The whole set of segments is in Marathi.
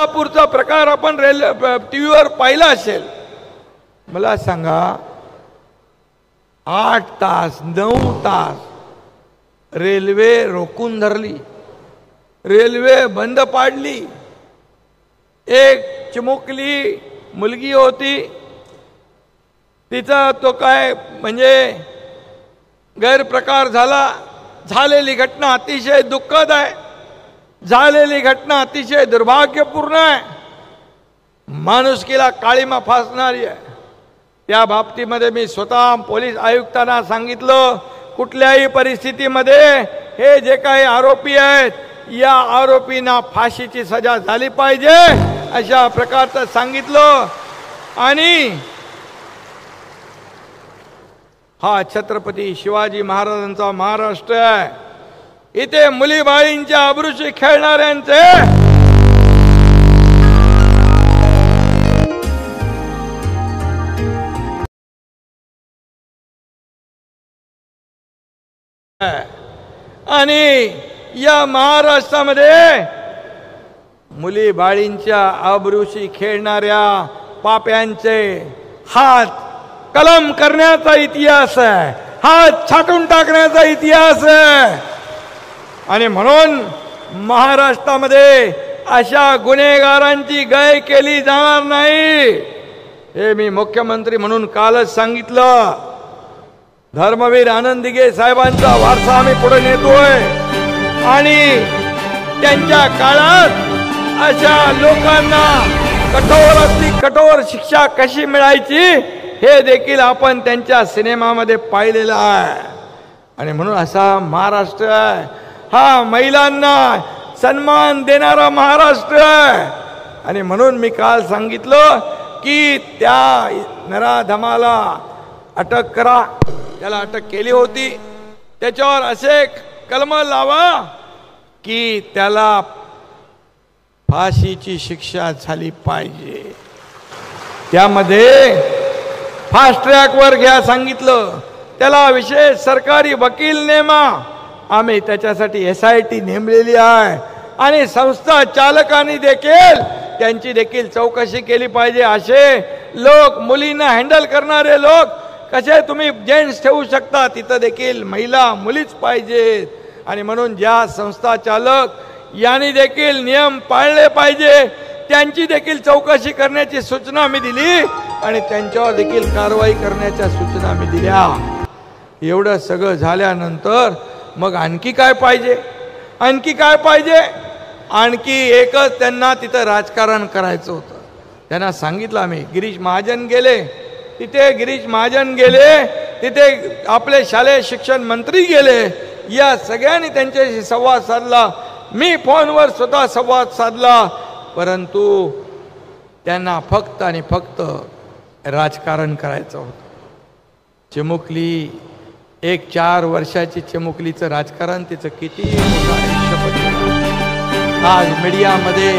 पुरचा प्रकार आपण टीव्हीवर पाहिला असेल. मला सांगा 8 तास 9 तास रेल्वे रोखून धरली, रेल्वे बंद पाडली. एक चिमुकली मुलगी होती, तिचा तो काय म्हणजे गैरप्रकार झाला. झालेली घटना अतिशय दुःखद आहे, झालेली घटना अतिशय दुर्भाग्यपूर्ण आहे, माणुसकीला काळीमा फासणारी आहे. त्या बाबतीमध्ये मी स्वतः पोलीस आयुक्तांना सांगितलं, कुठल्याही परिस्थितीमध्ये हे जे काही आरोपी आहेत या आरोपींना फाशीची सजा झाली पाहिजे अशा प्रकारचं सांगितलं. आणि हा छत्रपती शिवाजी महाराजांचा महाराष्ट्र आहे. इथे मुलीबाळींच्या अब्रूशी खेळणाऱ्यांचे आणि या महाराष्ट्रामध्ये मुलीबाळींच्या अब्रूशी खेळणाऱ्या पाप्यांचे हात कलम करण्याचा इतिहास आहे, हात छाटून टाकण्याचा इतिहास आहे. आणि म्हणून महाराष्ट्रामध्ये अशा गुन्हेगारांची गय केली जाणार नाही हे मी मुख्यमंत्री म्हणून कालच सांगितलं. धर्मवीर आनंद दिघे साहेबांचा वारसा आम्ही पुढे नेतोय आणि त्यांच्या काळात अशा लोकांना कठोरातली कठोर शिक्षा कशी मिळायची हे देखील आपण त्यांच्या सिनेमामध्ये पाहिलेलं आहे. आणि म्हणून असा महाराष्ट्र आहे हा महिलांना सन्मान देणारा महाराष्ट्र आहे. आणि म्हणून मी काल सांगितलं की त्या नराधमाला अटक करा, त्याला अटक केली होती, त्याच्यावर असे कलम लावा की त्याला फाशीची शिक्षा झाली पाहिजे. त्यामध्ये फास्ट ट्रॅकवर घ्या सांगितलं, त्याला विशेष सरकारी वकील नेमा, आम्ही त्याच्यासाठी SIT नेमलेली आहे. आणि संस्था चालकांनी देखील त्यांची देखील चौकशी केली पाहिजे. असे लोक, मुलींना हँडल करणारे लोक कसे तुम्ही जेंट्स ठेवू शकता, तिथं देखील महिला मुलीच पाहिजेत. आणि म्हणून ज्या संस्था चालक यांनी देखील नियम पाळले पाहिजे त्यांची देखील चौकशी करण्याची सूचना मी दिली आणि त्यांच्यावर देखील कारवाई करण्याच्या सूचना मी दिल्या. एवढं सगळं झाल्यानंतर मग आणखी काय पाहिजे, आणखी काय पाहिजे, आणखी एकच त्यांना तिथं राजकारण करायचं होतं. त्यांना सांगितलं आम्ही, गिरीश महाजन गेले तिथे, गिरीश महाजन गेले तिथे, आपले शालेय शिक्षण मंत्री गेले, या सगळ्यांनी त्यांच्याशी संवाद साधला, मी फोनवर स्वतः संवाद साधला, परंतु त्यांना फक्त आणि फक्त राजकारण करायचं होतं. चिमुकली, एक 4 वर्षाची चिमुकलीचं राजकारण तिचं किती मोठं आयुष्य बदललं. आज मीडियामध्ये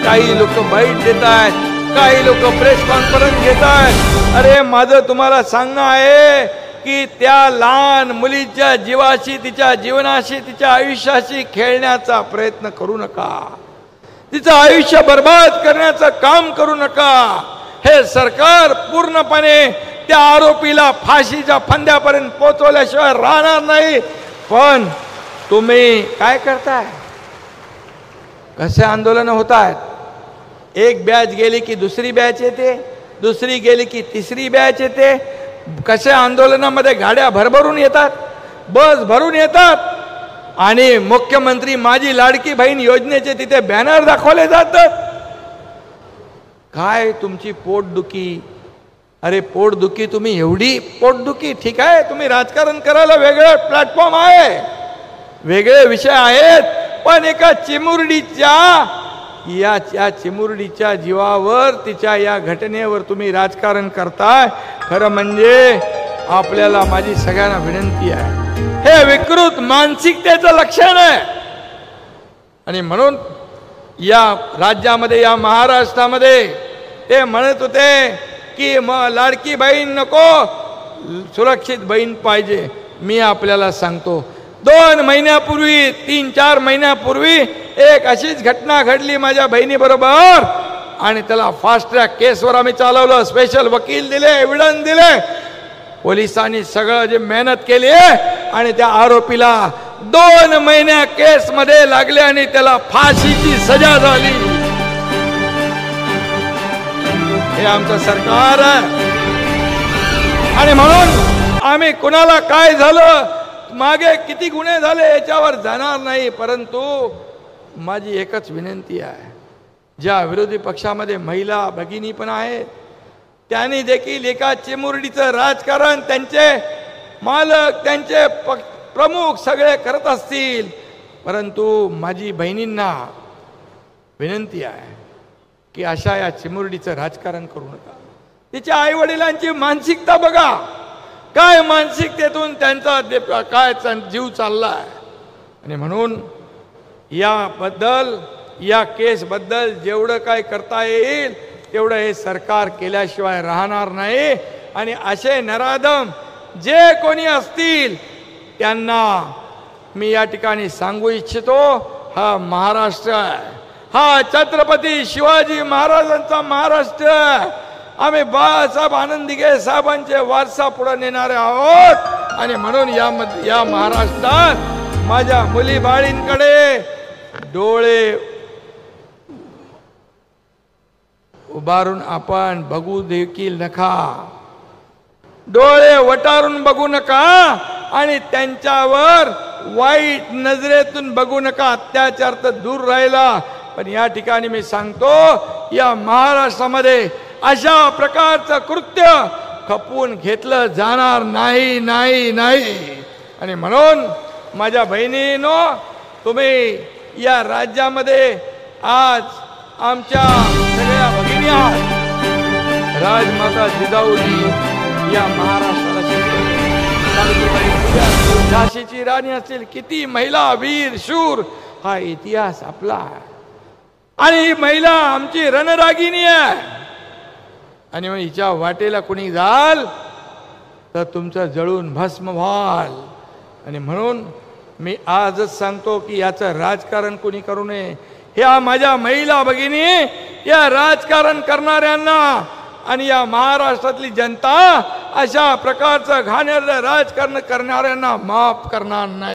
काही लोक बाईट देत आहेत, काही लोक प्रेस कॉन्फरन्स घेत आहेत. अरे माझं तुम्हाला सांगणं आहे की त्या लहान मुलीच्या जीवाशी, तिच्या जीवनाशी, तिच्या आयुष्याशी खेळण्याचा प्रयत्न करू नका, तिचं आयुष्य बर्बाद करण्याचं काम करू नका. हे सरकार पूर्णपणे त्या आरोपीला फाशीच्या फंद्यापर्यंत पोहोचवल्याशिवाय राहणार नाही. पण तुम्ही काय करताय, कसे आंदोलन होत आहेत, एक बॅच गेली की दुसरी बॅच येते, दुसरी गेली की तिसरी बॅच येते. कशा आंदोलनामध्ये गाड्या भरभरून येतात, बस भरून येतात आणि मुख्यमंत्री माझी लाडकी बहीण योजनेचे तिथे बॅनर दाखवले जातात. काय तुमची पोटदुखी, अरे पोटदुखी, तुम्ही एवढी पोटदुखी, ठीक आहे तुम्ही राजकारण करायला वेगळं प्लॅटफॉर्म आहे, वेगळे विषय आहेत, पण एका चिमुरडीच्या या चिमुरडीच्या जीवावर, तिच्या या घटनेवर तुम्ही राजकारण करताय. खरं म्हणजे आपल्याला माझी सगळ्यांना विनंती आहे, हे विकृत मानसिकतेचं लक्षण आहे. आणि म्हणून या राज्यामध्ये, या महाराष्ट्रामध्ये ते म्हणत होते की मग लाडकी बहीण नको, सुरक्षित बहीण पाहिजे. मी आपल्याला सांगतो, 2 महिन्यापूर्वी 3-4 महिन्यापूर्वी एक अशीच घटना घडली माझ्या बहिणीबरोबर आणि त्याला फास्ट ट्रॅक केसवर आम्ही चालवलं. स्पेशल वकील दिले, एव्हिडन्स दिले, पोलिसांनी सगळं जे मेहनत केली आणि त्या आरोपीला 2 महिन्या केस मध्ये लागले आणि त्याला फाशीची सजा झाली. हे आमचं सरकार आहे. आणि म्हणून आम्ही कुणाला काय झालं, मागे किती गुन्हे झाले याच्यावर जाणार नाही. परंतु माझी एकच विनंती आहे, ज्या विरोधी पक्षामध्ये महिला भगिनी पण आहेत त्यांनी देखील एका चिमुरडीचं राजकारण त्यांचे मालक, त्यांचे प्रमुख सगळे करत असतील. परंतु माझी बहिणींना विनंती आहे की अशा या चिमुरडीचं राजकारण करू नका. तिच्या आई वडिलांची मानसिकता बघा, काय मानसिकतेतून त्यांचा काय जीव चाललाय. आणि म्हणून याबद्दल, या केसबद्दल जेवढं काय करता येईल तेवढं हे सरकार केल्याशिवाय राहणार नाही. आणि असे नराधम जे कोणी असतील त्यांना मी या ठिकाणी सांगू इच्छितो, हा महाराष्ट्र आहे, हा छत्रपती शिवाजी महाराजांचा महाराष्ट्र आहे. आम्ही बाळासाहेब आनंदीगे साहेबांचे वारसा पुढे नेणारे आहोत. आणि म्हणून या महाराष्ट्रात माझ्या मुली बाळींकडे डोळे उभारून आपण बघू देखील नका, डोळे वटारून बघू नका आणि त्यांच्यावर वाईट नजरेतून बघू नका. अत्याचार तर दूर राहिला, पण या ठिकाणी मी सांगतो या महाराष्ट्रामध्ये अशा प्रकारचं कृत्य खपवून घेतलं जाणार नाही, नाही, नाही. आणि म्हणून माझ्या बहिणींनो, तुम्ही या राज्यामध्ये आज आमच्या सगळ्या भगिनी आहात. राजमाता जिजाऊजी या महाराष्ट्राला झाशीची राणी असतील, किती महिला वीर शूर, हा इतिहास आपला आहे. आणि ही महिला आमची रणरागिणी आहे. आणि मग हिच्या वाटेला कोणी जाल तर तुमचं जळून भस्म व्हाल. आणि म्हणून मी आजच सांगतो की याचं राजकारण कोणी करू नये. ह्या माझ्या महिला भगिनी या राजकारण करणाऱ्यांना आणि या महाराष्ट्रातली जनता अशा प्रकारचं घाणेरडं राजकारण करणाऱ्यांना माफ करणार नाही.